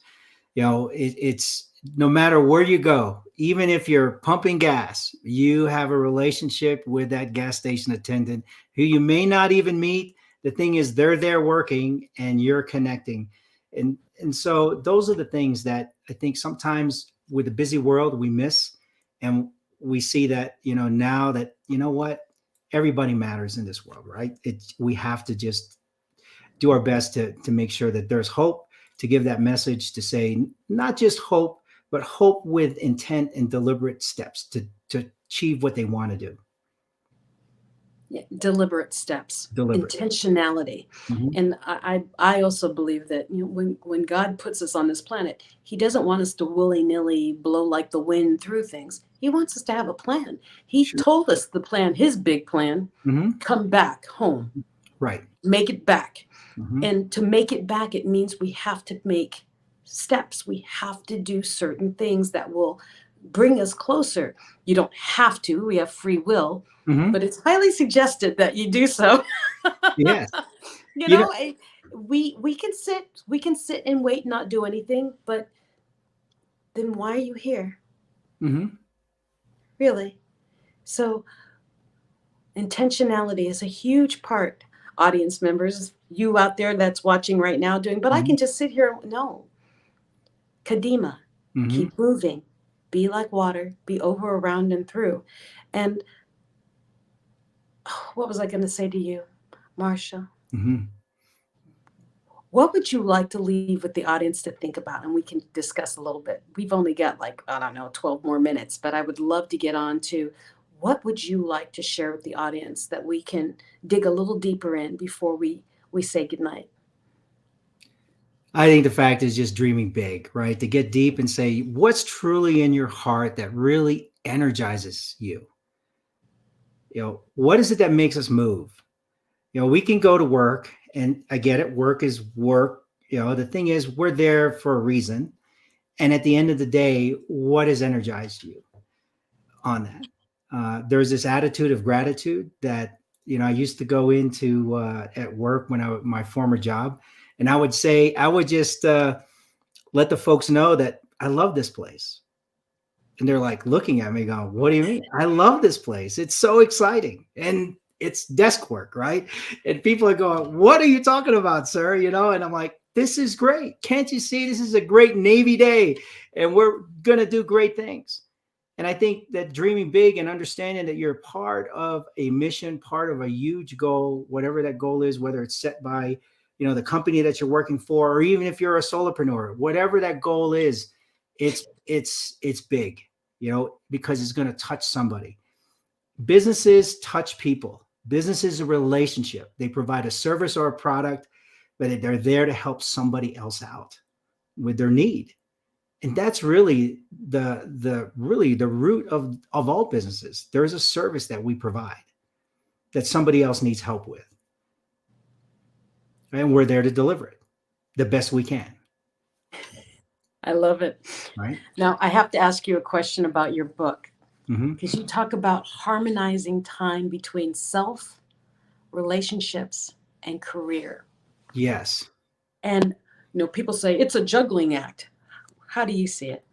It's no matter where you go, even if you're pumping gas, you have a relationship with that gas station attendant who you may not even meet. The thing is, they're there working and you're connecting. And so those are the things that I think sometimes with the busy world we miss. And we see that, now that, what, everybody matters in this world, right? We have to just do our best to make sure that there's hope, to give that message, to say not just hope, but hope with intent and deliberate steps to achieve what they want to do. Yeah, deliberate steps, Deliberate. intentionality. Mhm. And I also believe that, when God puts us on this planet, He doesn't want us to willy-nilly blow like the wind through things. He wants us to have a plan. He Sure. told us the plan, His big plan: Hmm. come back home, Right. make it back. Hmm. And to make it back, it means we have to make steps. We have to do certain things that will bring us closer. You don't have to, we have free will, Hmm. but it's highly suggested that you do so. Yes. you You know. know, eh, we can sit and wait, not do anything, but then why are you here? Hmm. Really? So intentionality is a huge part, audience members, you out there that's watching right now doing, but I Hmm. can just sit here. No. Kadima, Hmm. keep moving, be like water, be over, around, and through. And what was I going to say to you, Marcia? Hmm. What would you like to leave with the audience to think about? And we can discuss a little bit. We've only got, like, I don't know, 12 more minutes, but I would love to get on to what would you like to share with the audience that we can dig a little deeper in before we say goodnight? I think the fact is just dreaming big, right? To get deep and say what's truly in your heart that really energizes you. What is it that makes us move? We can go to work, and I get it. Work is work. The thing is, we're there for a reason. And at the end of the day, what has energized you on that? There's this attitude of gratitude that, I used to go into at work when my former job. And I would just let the folks know that I love this place. And they're like looking at me going, what do you mean? I love this place. It's so exciting. And it's desk work, right? And people are going, what are you talking about, sir? And I'm like, this is great. Can't you see this is a great Navy day and we're going to do great things. And I think that dreaming big and understanding that you're part of a mission, part of a huge goal, whatever that goal is, whether it's set by, the company that you're working for, or even if you're a solopreneur, whatever that goal is, it's big, because it's going to touch somebody. Businesses touch people. Business is a relationship. They provide a service or a product, but they're there to help somebody else out with their need. And that's really the root of all businesses. There is a service that we provide that somebody else needs help with. And we're there to deliver it the best we can. I love it. Right. Now, I have to ask you a question about your book, Mm-hmm. because you talk about harmonizing time between self, relationships, and career. Yes. And, people say it's a juggling act. How do you see it?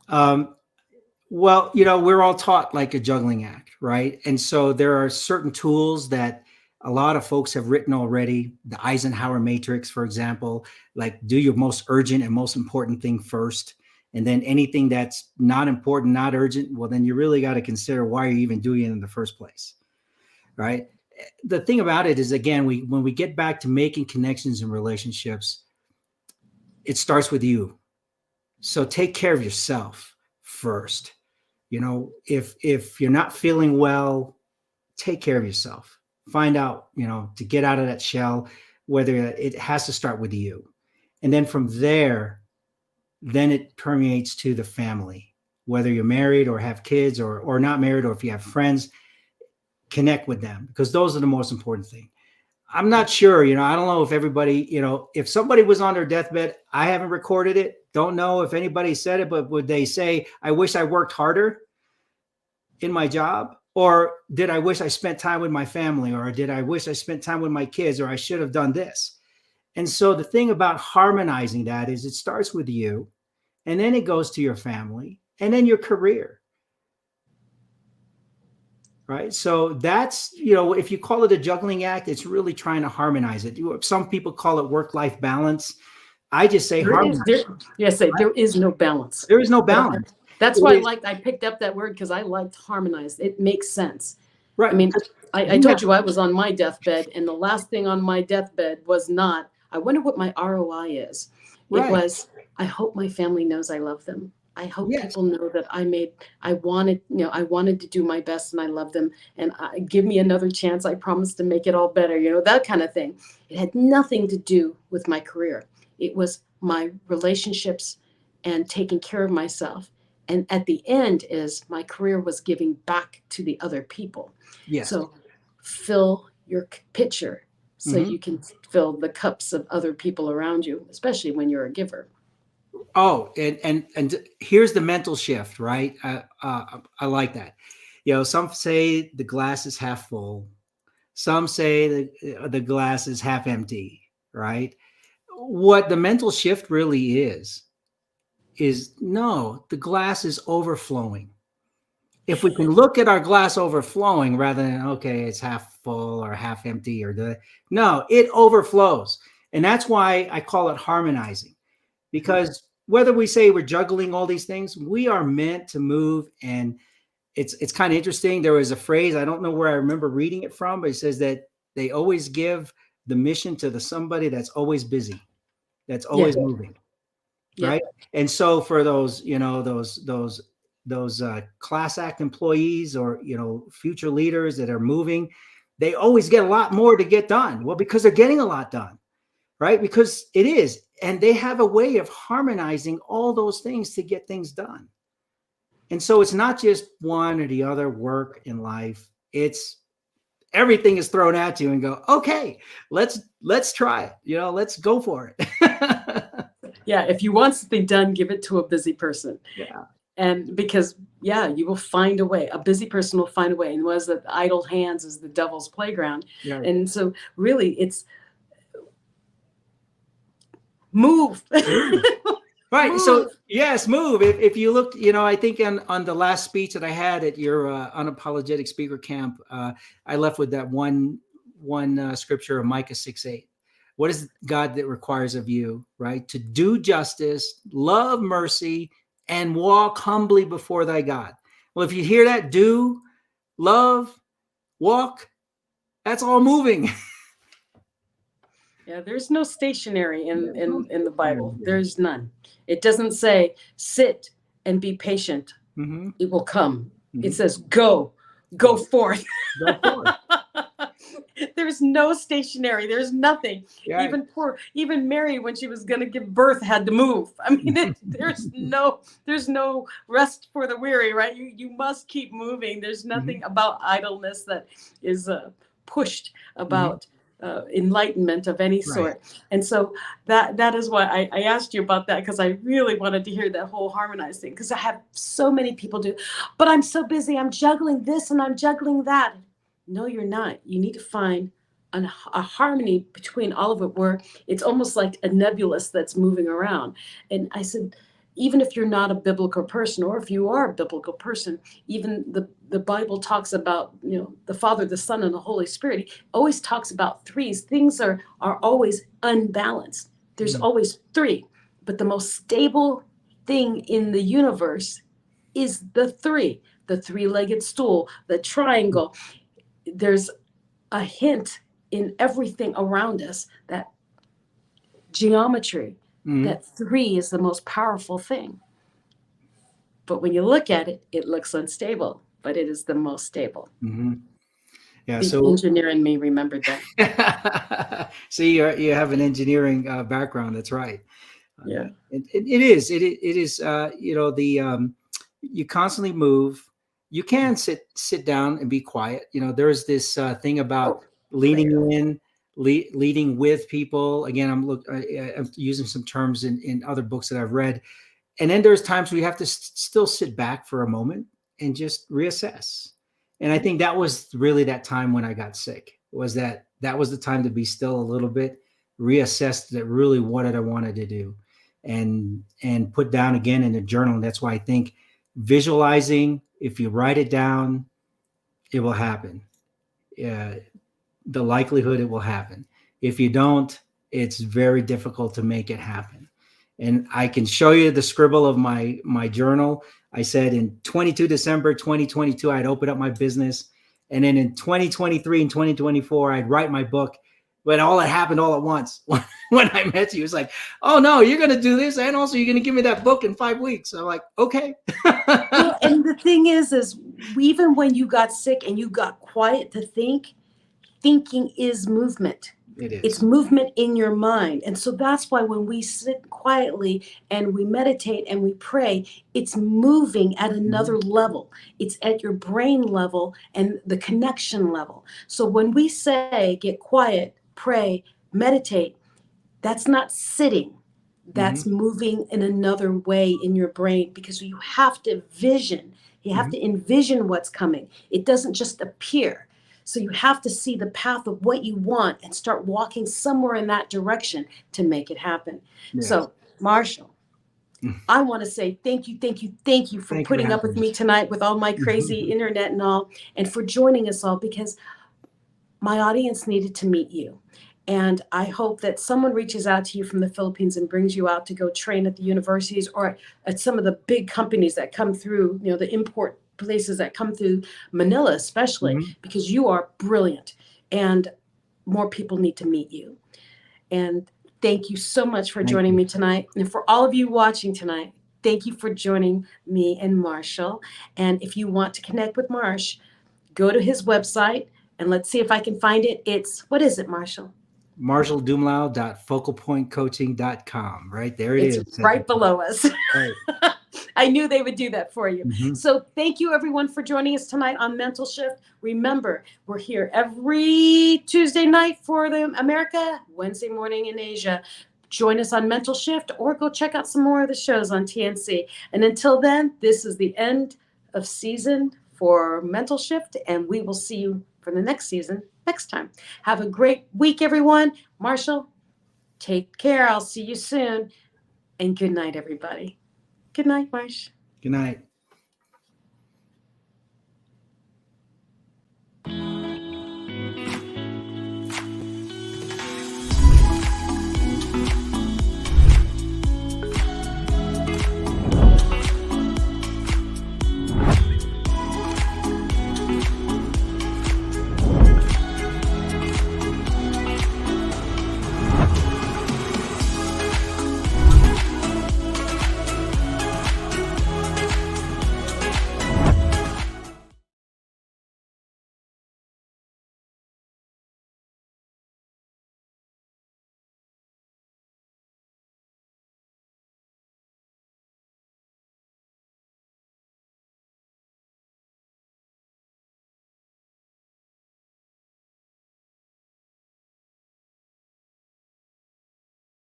Well, we're all taught like a juggling act, right? And so there are certain tools that a lot of folks have written already. The Eisenhower matrix, for example, like do your most urgent and most important thing first. And then anything that's not important, not urgent, well, then you really got to consider why you're even doing it in the first place, right? The thing about it is, again, when we get back to making connections and relationships, it starts with you. So take care of yourself first. If you're not feeling well, take care of yourself. Find out, to get out of that shell, whether it has to start with you. And then from there, then it permeates to the family, whether you're married or have kids or not married, or if you have friends, connect with them, because those are the most important thing. I'm not sure, I don't know if everybody, if somebody was on their deathbed, I haven't recorded it. Don't know if anybody said it, but would they say, I wish I worked harder in my job? Or did I wish I spent time with my family? Or did I wish I spent time with my kids? Or I should have done this. And so the thing about harmonizing that is it starts with you, and then it goes to your family, and then your career. Right. So that's, if you call it a juggling act, it's really trying to harmonize it. Some people call it work-life balance. I just say harmonize. There is no balance. There is no balance. That's why I picked up that word, because I liked harmonized. It makes sense. Right. I mean, I told you I was on my deathbed, and the last thing on my deathbed was not, I wonder what my ROI is. Right. It was, I hope my family knows I love them. I hope people know that I wanted to do my best and I love them, and give me another chance. I promise to make it all better, that kind of thing. It had nothing to do with my career. It was my relationships and taking care of myself. And at the end is my career was giving back to the other people. Yes. So fill your pitcher so you can fill the cups of other people around you, especially when you're a giver. Oh, and here's the mental shift, right? I like that. Some say the glass is half full. Some say the glass is half empty, right? What the mental shift really is no, the glass is overflowing. If we can look at our glass overflowing rather than, okay, it's half full or half empty, no, it overflows. And that's why I call it harmonizing, because whether we say we're juggling all these things, we are meant to move. And it's kind of interesting. There was a phrase, I don't know where I remember reading it from, but it says that they always give the mission to somebody that's always busy, that's always moving. Yeah. Right. And so for those, those class act employees or, future leaders that are moving, they always get a lot more to get done. Well, because they're getting a lot done, right? Because it is. And they have a way of harmonizing all those things to get things done. And so it's not just one or the other work in life. It's everything is thrown at you and go, okay, let's try it. Let's go for it. Yeah. If you want something done, give it to a busy person. Yeah. And because, you will find a way. A busy person will find a way. And was that idle hands is the devil's playground. Yeah. And so really it's move. Right. Move. So yes, move. If you look, I think on the last speech that I had at your unapologetic speaker camp, I left with that one scripture of Micah 6:8. What is God that requires of you, right? To do justice, love mercy, and walk humbly before thy God. Well, if you hear that, do, love, walk, that's all moving. Yeah, there's no stationary in the Bible. There's none. It doesn't say sit and be patient. Mm-hmm. It will come. Mm-hmm. It says go forth. Go forth. There's no stationary. There's nothing. Yeah. Even Mary, when she was going to give birth, had to move. I mean, there's no rest for the weary, right? You must keep moving. There's nothing about idleness that is pushed about enlightenment of any sort. Right. And so that is why I asked you about that, because I really wanted to hear that whole harmonized thing, because I have so many people do, but I'm so busy. I'm juggling this and I'm juggling that. No, you're not. You need to find a harmony between all of it, where it's almost like a nebulous that's moving around. And I said, even if you're not a biblical person, or if you are a biblical person, even the Bible talks about, the Father, the Son, and the Holy Spirit. It always talks about threes. Things are always unbalanced. There's always three. But the most stable thing in the universe is the three-legged stool, the triangle. There's a hint in everything around us that geometry, that three is the most powerful thing. But when you look at it, it looks unstable, but it is the most stable. Mm-hmm. Yeah. The engineer in me remembered that. See, you have an engineering background. That's right. Yeah. It is. You constantly move. You can sit down and be quiet. There's this thing about leaning in, leading with people. Again, I'm using some terms in other books that I've read. And then there's times where you have to still sit back for a moment and just reassess. And I think that was really that time when I got sick, was that was the time to be still a little bit, reassess that really what I wanted to do, and put down again in a journal. And that's why I think visualizing, if you write it down, it will happen. The likelihood it will happen. If you don't, it's very difficult to make it happen. And I can show you the scribble of my journal. I said in December 2022, I'd open up my business. And then in 2023 and 2024, I'd write my book. But all that happened all at once. When I met you, it's like, oh no, you're going to do this. And also you're going to give me that book in 5 weeks. So I'm like, okay. Well, and the thing is even when you got sick and you got quiet to think, thinking is movement. It is. It's movement in your mind. And so that's why when we sit quietly and we meditate and we pray, it's moving at another level. It's at your brain level and the connection level. So when we say get quiet, pray, meditate, that's not sitting. That's moving in another way in your brain, because you have to vision. You have to envision what's coming. It doesn't just appear. So you have to see the path of what you want and start walking somewhere in that direction to make it happen. Yes. So, Marcial, I want to say thank you for putting up with me tonight with all my crazy internet and all, and for joining us all, because my audience needed to meet you. And I hope that someone reaches out to you from the Philippines and brings you out to go train at the universities or at some of the big companies that come through, the import places that come through Manila, especially, because you are brilliant and more people need to meet you. And thank you so much for joining me tonight. And for all of you watching tonight, Thank you for joining me and Marshall. And if you want to connect with Marsh, go to his website and let's see if I can find it. What is it, Marshall? marcialdumlao.focalpointcoaching.com. Right there it It's is. right below us. Right. I knew they would do that for you. Mhm. So thank you everyone for joining us tonight on Mental Shift. Remember, we're here every Tuesday night for the America, Wednesday morning in Asia. Join us on Mental Shift or go check out some more of the shows on TNC. And until then, this is the end of season for Mental Shift, and we will see you for the next season next time. Have a great week, everyone. Marshall, take care. I'll see you soon. And good night, everybody. Good night, Marsh. Good night.